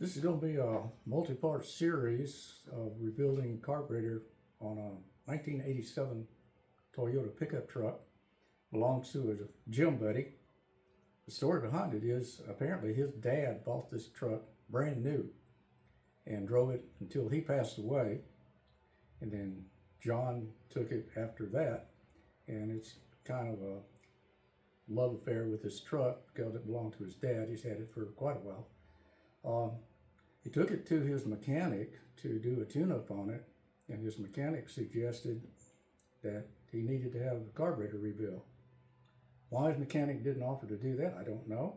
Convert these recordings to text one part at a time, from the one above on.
This is going to be a multi-part series of rebuilding carburetor on a 1987 Toyota pickup truck. Belongs to a gym buddy. The story behind it is apparently his dad bought this truck brand new and drove it until he passed away. And then John took it after that, and it's kind of a love affair with this truck because it belonged to his dad. He's had it for quite a while. He took it to his mechanic to do a tune-up on it, and his mechanic suggested that he needed to have the carburetor rebuilt. Why his mechanic didn't offer to do that, I don't know.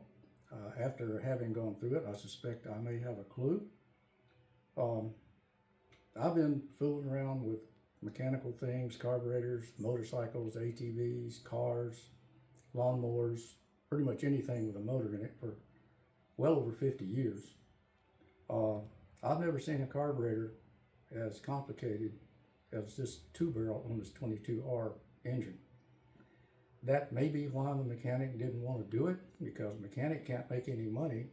After having gone through it, I suspect I may have a clue. I've been fooling around with mechanical things, carburetors, motorcycles, ATVs, cars, lawnmowers, pretty much anything with a motor in it for well over 50 years. I've never seen a carburetor as complicated as this 2-barrel on this 22R engine. That may be why the mechanic didn't want to do it, because the mechanic can't make any money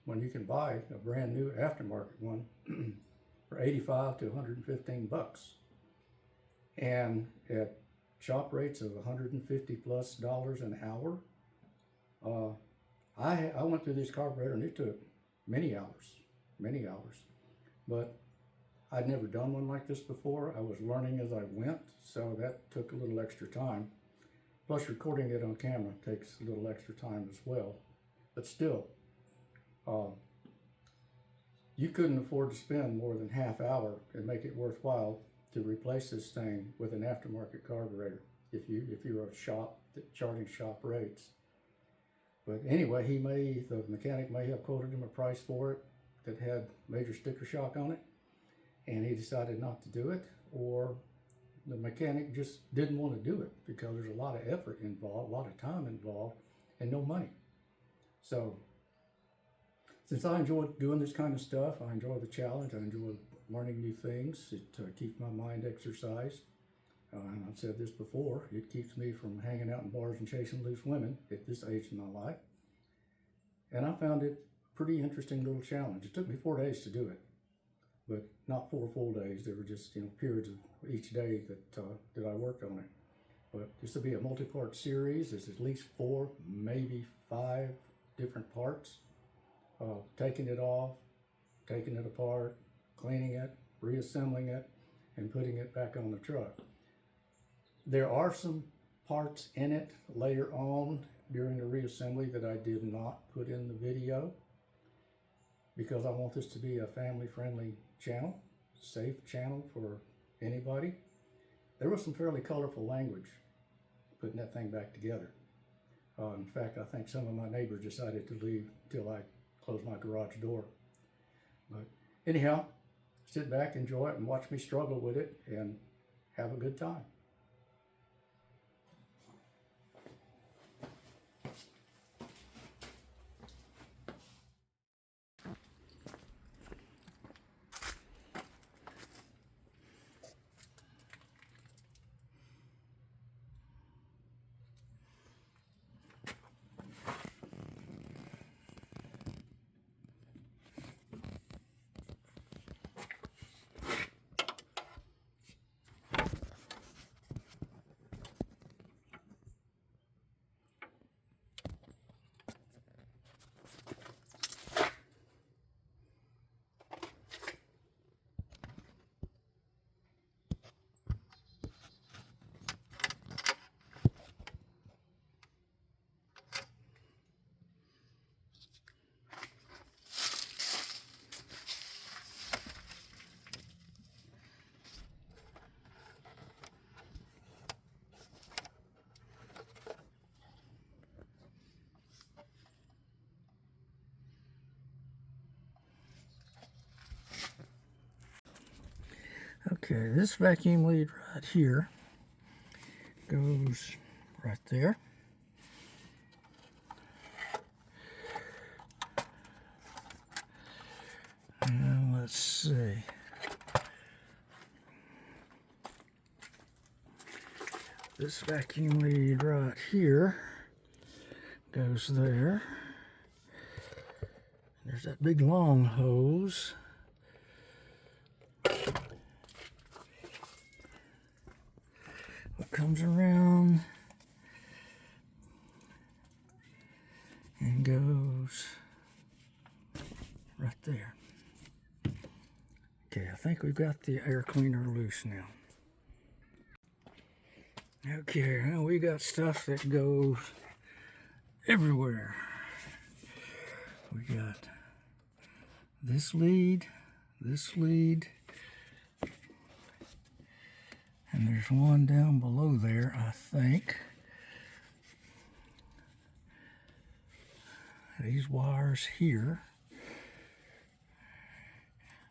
when you can buy a brand new aftermarket one for 85 to 115 bucks. And at shop rates of $150+ an hour, I went through this carburetor and it took many hours, but I'd never done one like this before. I was learning as I went, so that took a little extra time. Plus, recording it on camera takes a little extra time as well. But still, you couldn't afford to spend more than half hour and make it worthwhile to replace this thing with an aftermarket carburetor if you're a shop charging shop rates. But anyway, the mechanic may have quoted him a price for it that had major sticker shock on it, and he decided not to do it, or the mechanic just didn't want to do it because there's a lot of effort involved, a lot of time involved, and no money. So since I enjoy doing this kind of stuff, I enjoy the challenge, I enjoy learning new things. It keeps my mind exercised. And I've said this before, it keeps me from hanging out in bars and chasing loose women at this age in my life. And I found it a pretty interesting little challenge. It took me 4 days to do it, but not 4 full days. There were just periods of each day that I worked on it. But this will be a multi-part series. There's at least 4, maybe 5 different parts. Taking it off, taking it apart, cleaning it, reassembling it, and putting it back on the truck. There are some parts in it later on during the reassembly that I did not put in the video because I want this to be a family-friendly channel, safe channel for anybody. There was some fairly colorful language putting that thing back together. In fact, I think some of my neighbors decided to leave until I closed my garage door. But anyhow, sit back, enjoy it, and watch me struggle with it and have a good time. Okay, this vacuum lead right here goes right there. And let's see. This vacuum lead right here goes there. There's that big long hose. What comes around and goes right there. Okay, I think we've got the air cleaner loose now. Okay, now we got stuff that goes everywhere. We got this lead, and there's one down below there, I think. These wires here,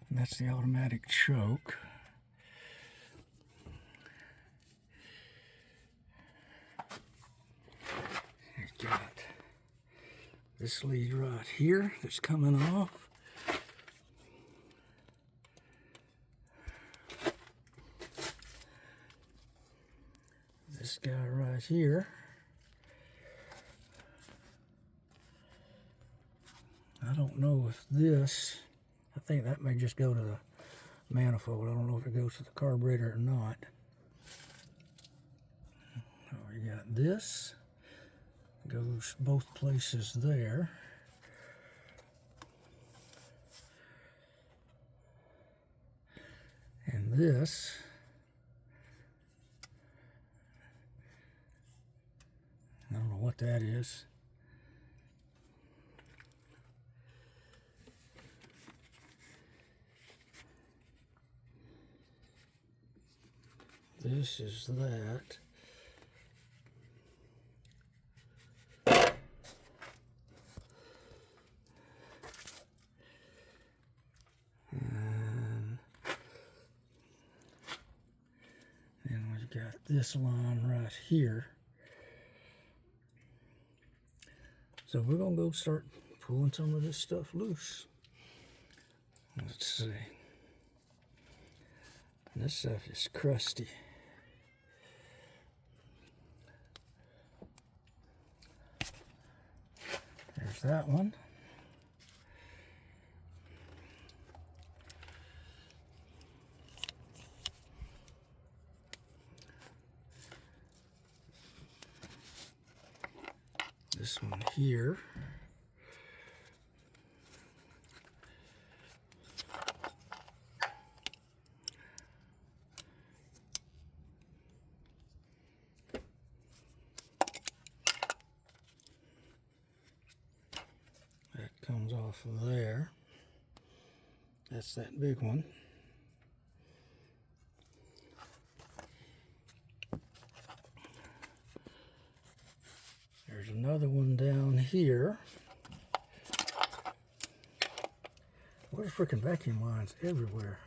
and that's the automatic choke. We've got this lead right here that's coming off. This guy right here. I don't know if this, I think that may just go to the manifold. I don't know if it goes to the carburetor or not. So we got this, goes both places there. And this, I don't know what that is. This is that. And then we've got this line right here. So we're gonna go start pulling some of this stuff loose. Let's see. This stuff is crusty. There's that one. This one here. That comes off of there. That's that big one. There's another one down here. What are freaking vacuum lines everywhere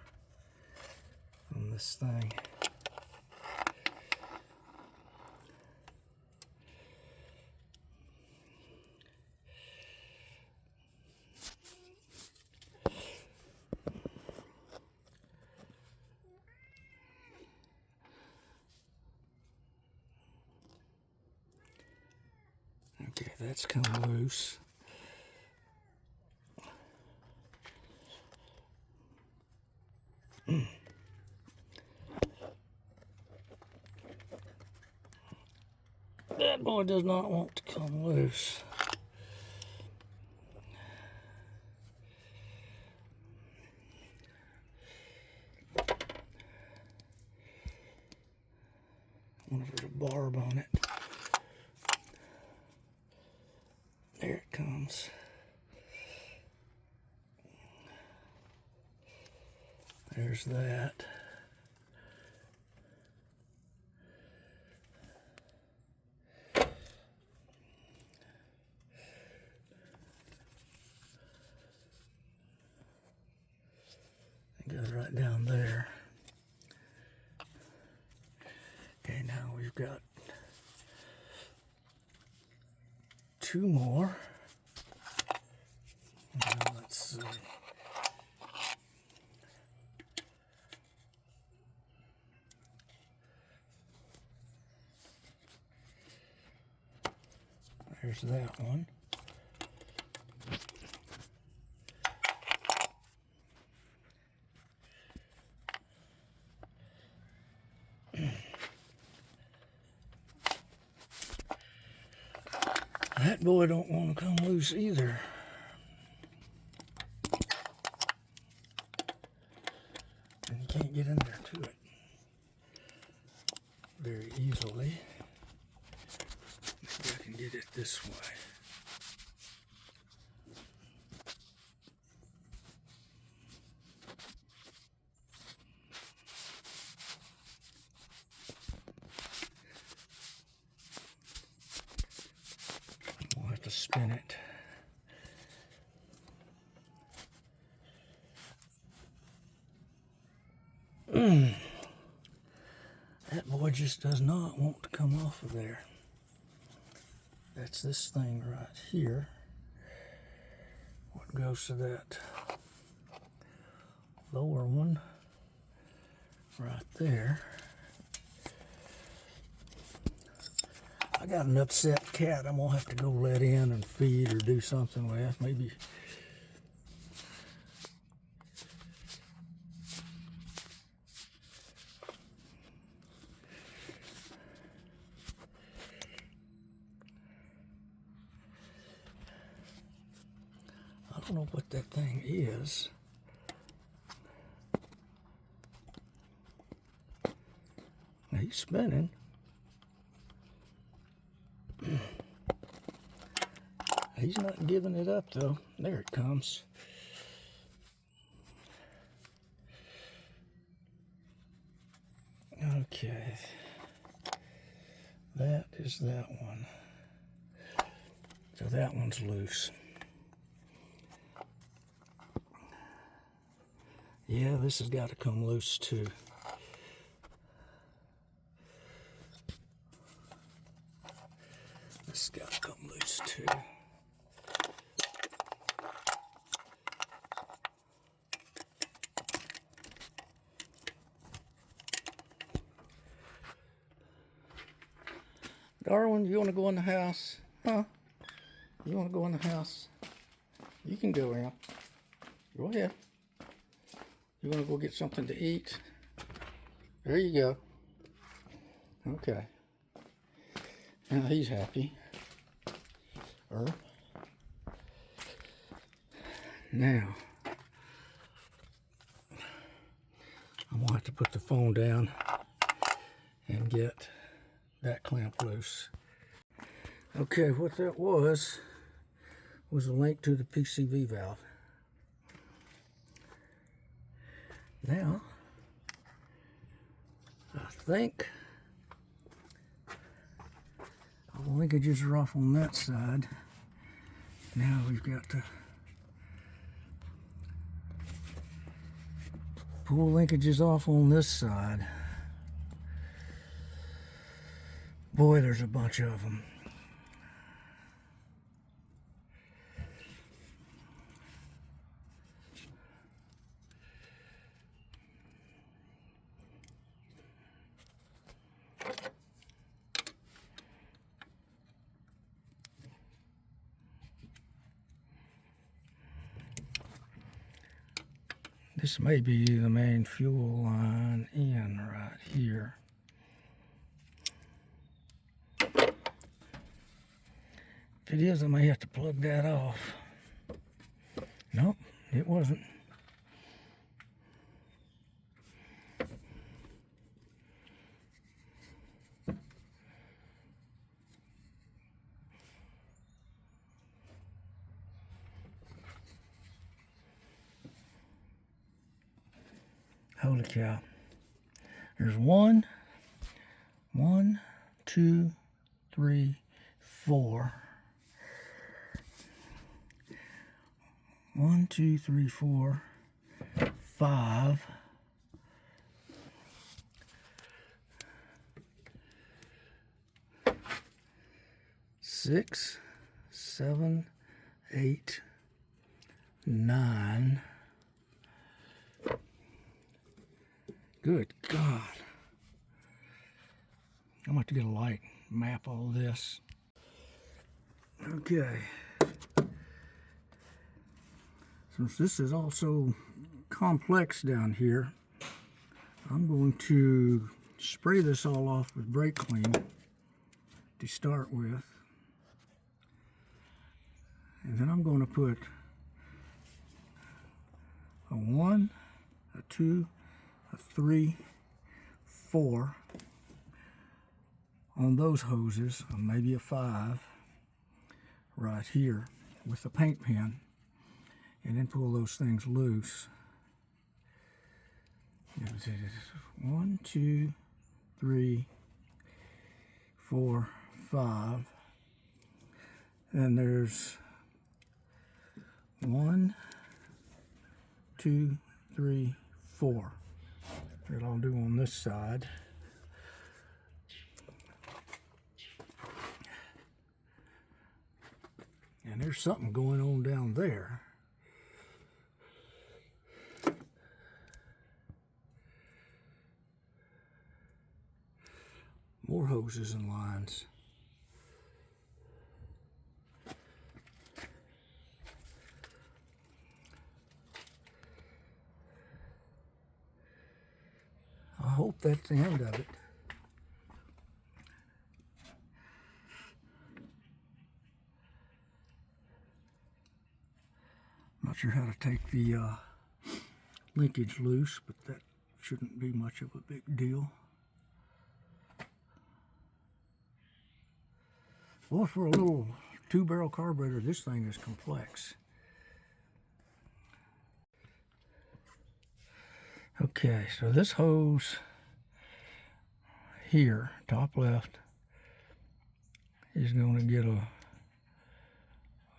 on this thing? Okay, that's come loose. That boy does not want to come loose. I wonder if there's a barb on it. There it comes. There's that. It goes right down there. Okay, now we've got two more. Now let's see. There's that one. That boy don't want to come loose either. And you can't get in there to it very easily. Maybe I can get it this way. We'll have to spin it. That boy just does not want to come off of there. That's this thing right here. What goes to that lower one right there. I got an upset cat I'm gonna have to go let in and feed or do something with. Maybe I don't know what that thing is. Now he's spinning. He's not giving it up though. There it comes. Okay. That is that one. So that one's loose. Yeah, this has got to come loose too. This has got to come loose too. Darwin, you want to go in the house? Huh? You want to go in the house? You can go in. Go ahead. You want to go get something to eat? There you go. Okay. Now he's happy. Now, I'm going to have to put the phone down and get that clamp loose. Okay, what that was a link to the PCV valve. Now, I think all the linkages are off on that side. Now we've got to pull linkages off on this side. Boy, there's a bunch of them. This may be the main fuel line in right here. If it is, I may have to plug that off. Nope, it wasn't. Holy cow. There's one, two, three, four. 1, 2, 3, 4, 5. 6, 7, 8, 9. Good God. I'm going to have to get a light, map all this. Okay. Since this is also complex down here, I'm going to spray this all off with brake clean to start with. And then I'm going to put a 1, a 2, a 3, 4 on those hoses, or maybe a 5 right here with the paint pen, and then pull those things loose. 1, 2, 3, 4, 5. And there's 1, 2, 3, 4 that I'll do on this side. And there's something going on down there. More hoses and lines. I hope that's the end of it. Not sure how to take the linkage loose, but that shouldn't be much of a big deal. Well, for a little 2-barrel carburetor, this thing is complex. Okay, so this hose here, top left, is going to get a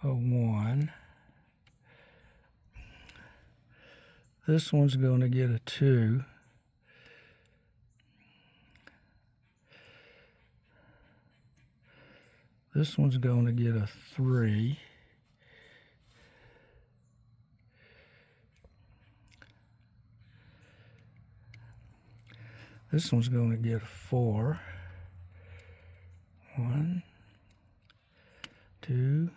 1. This one's going to get a 2. This one's going to get a 3. This one's going to get a 4. 1, 2,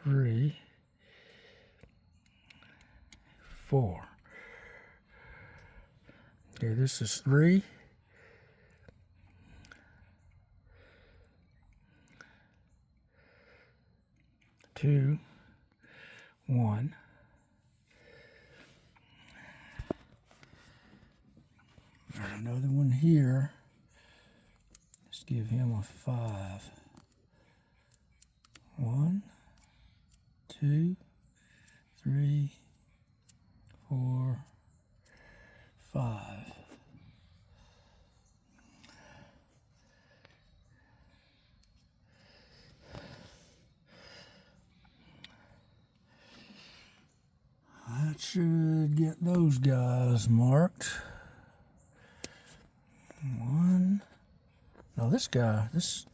3, 4. Okay, this is 3. Two, 1. There's another one here. Let's give him a 5. 1, 2, 3, 4, 5. That should get those guys marked. 1. Now this guy, this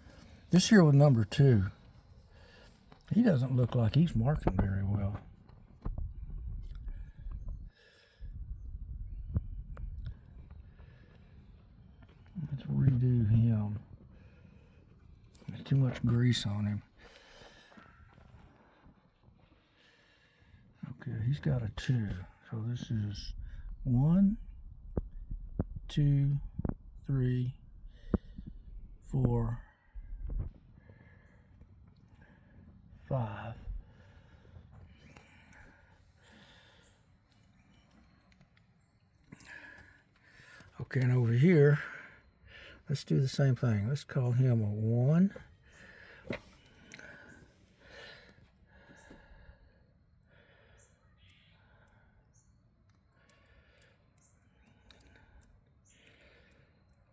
here with number 2, he doesn't look like he's marking very well. Let's redo him. There's too much grease on him. Okay, he's got a 2. So this is 1, 2, 3, 4, 5. Okay, and over here, let's do the same thing. Let's call him a 1.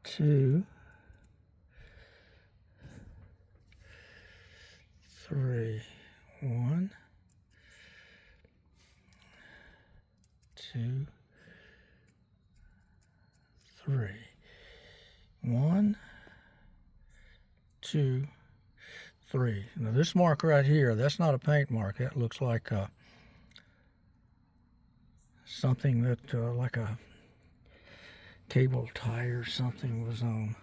2, 3, 1, 2, 3, 1, 2, 3. Now this mark right here, that's not a paint mark. That looks like something that like a cable tie or something was on.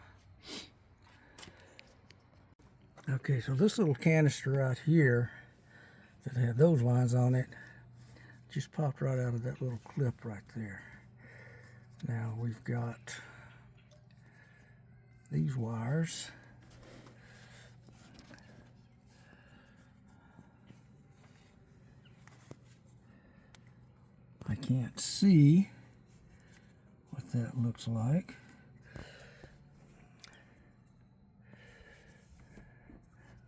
Okay, so this little canister right here that had those lines on it just popped right out of that little clip right there. Now we've got these wires. I can't see what that looks like.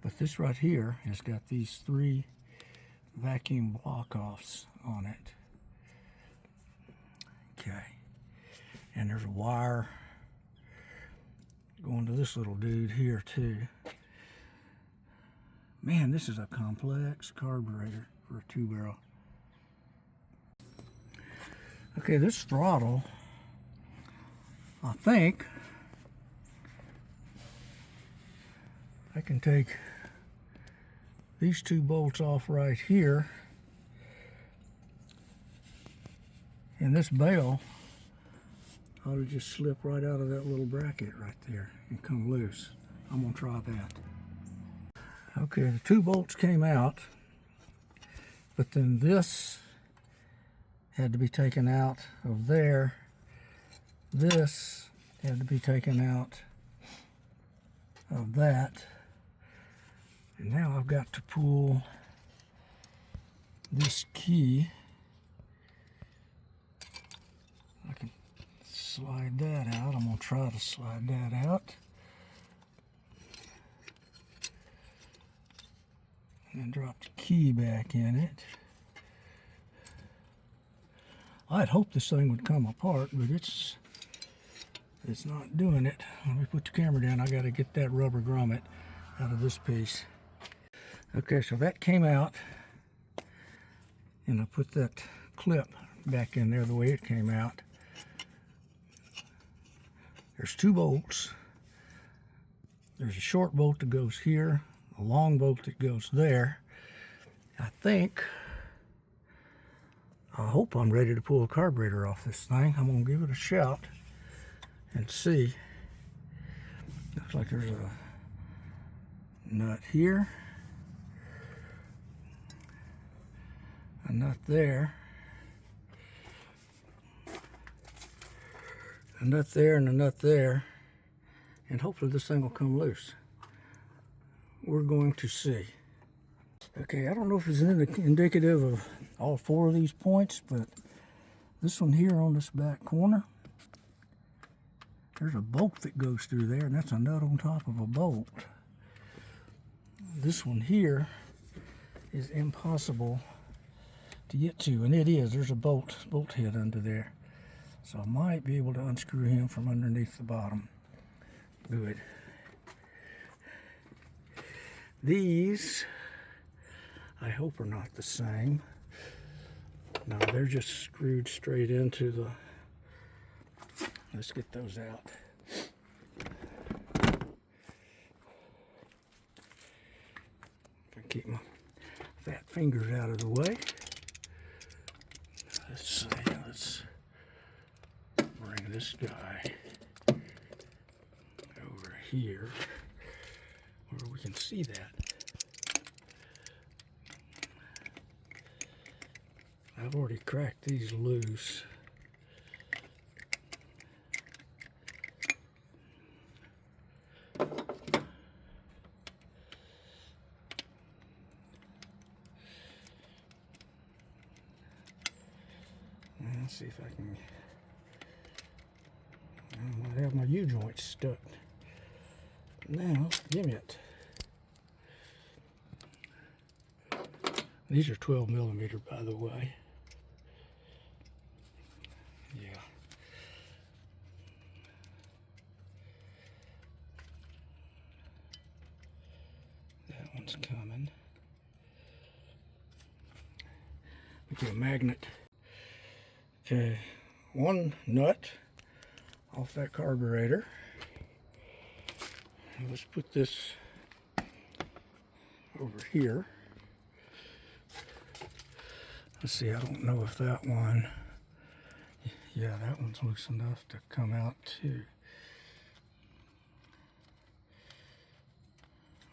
But this right here has got these 3 vacuum block-offs on it. Okay. And there's a wire going to this little dude here too. Man, this is a complex carburetor for a 2-barrel. Okay, this throttle, I think I can take these 2 bolts off right here, and this bell ought to just slip right out of that little bracket right there and come loose. I'm gonna try that. Okay, the 2 bolts came out, but then this had to be taken out of there. This had to be taken out of that. And now I've got to pull this key. I can slide that out. I'm going to try to slide that out. And drop the key back in it. I'd hoped this thing would come apart, but it's not doing it. Let me put the camera down. I got to get that rubber grommet out of this piece. Okay, so that came out, and I put that clip back in there the way it came out. There's 2 bolts. There's a short bolt that goes here, a long bolt that goes there. I hope I'm ready to pull the carburetor off this thing. I'm gonna give it a shot and see. Looks like there's a nut here, a nut there, a nut there, and a nut there, and hopefully this thing will come loose. We're going to see. Okay, I don't know if it's indicative of all 4 of these points, but this one here on this back corner, there's a bolt that goes through there, and that's a nut on top of a bolt. This one here is impossible to get to, and it is. There's a bolt head under there. So I might be able to unscrew him from underneath the bottom. Good. These, I hope, are not the same. No, they're just screwed straight into the... Let's get those out. If I keep my fat fingers out of the way. Let's see, let's bring this guy over here where we can see that. I've already cracked these loose. Let's see if I can. I might have my U-joints stuck. Now, give me it. These are 12 millimeter, by the way. Yeah. That one's coming. We get a magnet. Okay, one nut off that carburetor. And let's put this over here. Let's see, I don't know if that one, yeah, that one's loose enough to come out too.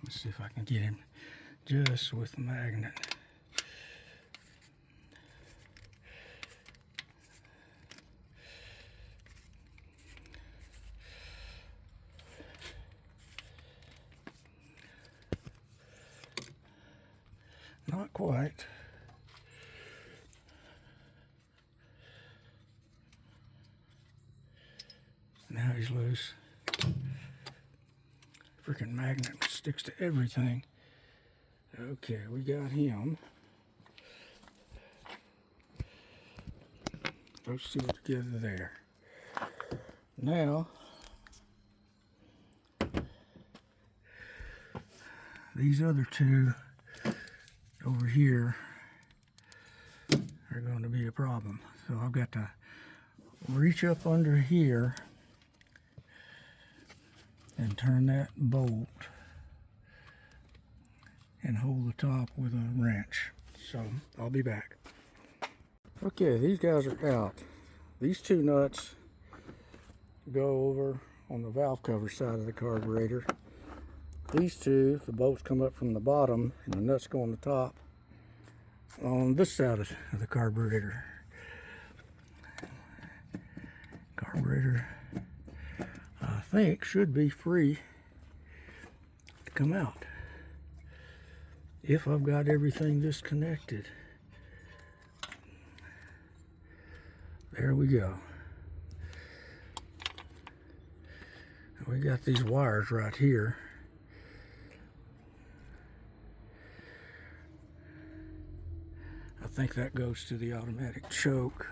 Let's see if I can get him just with the magnet. quite. Now he's loose. Freaking magnet sticks to everything. Okay, we got him. Those two are together there. Now, these other two over here are going to be a problem. So I've got to reach up under here and turn that bolt and hold the top with a wrench. So I'll be back. Okay, these guys are out. These two nuts go over on the valve cover side of the carburetor. These two, the bolts come up from the bottom and the nuts go on the top on this side of the carburetor. Carburetor, I think, should be free to come out if I've got everything disconnected. There we go. We got these wires right here. I think that goes to the automatic choke.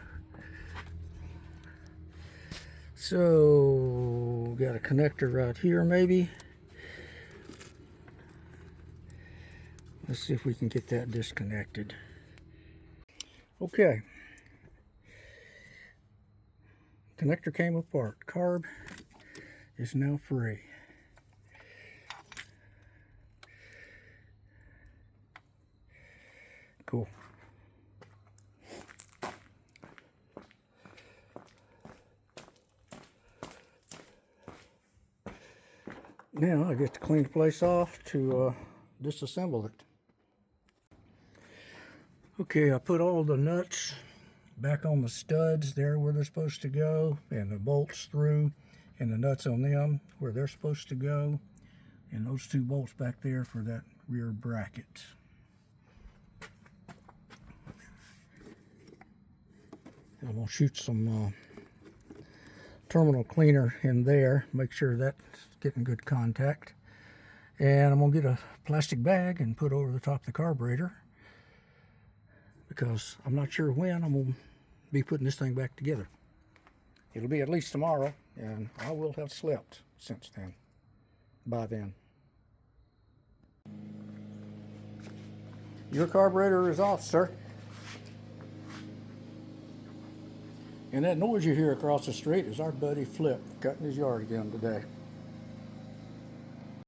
So, got a connector right here maybe. Let's see if we can get that disconnected. Okay. Connector came apart. Carb is now free. Cool. Now I get to clean the place off to disassemble it. Okay, I put all the nuts back on the studs there where they're supposed to go, and the bolts through, and the nuts on them where they're supposed to go, and those two bolts back there for that rear bracket. I'm going to shoot some terminal cleaner in there, make sure that's getting good contact, and I'm going to get a plastic bag and put over the top of the carburetor, because I'm not sure when I'm going to be putting this thing back together. It'll be at least tomorrow, and I will have slept since then, by then. Your carburetor is off, sir. And that noise you hear across the street is our buddy Flip cutting his yard again today.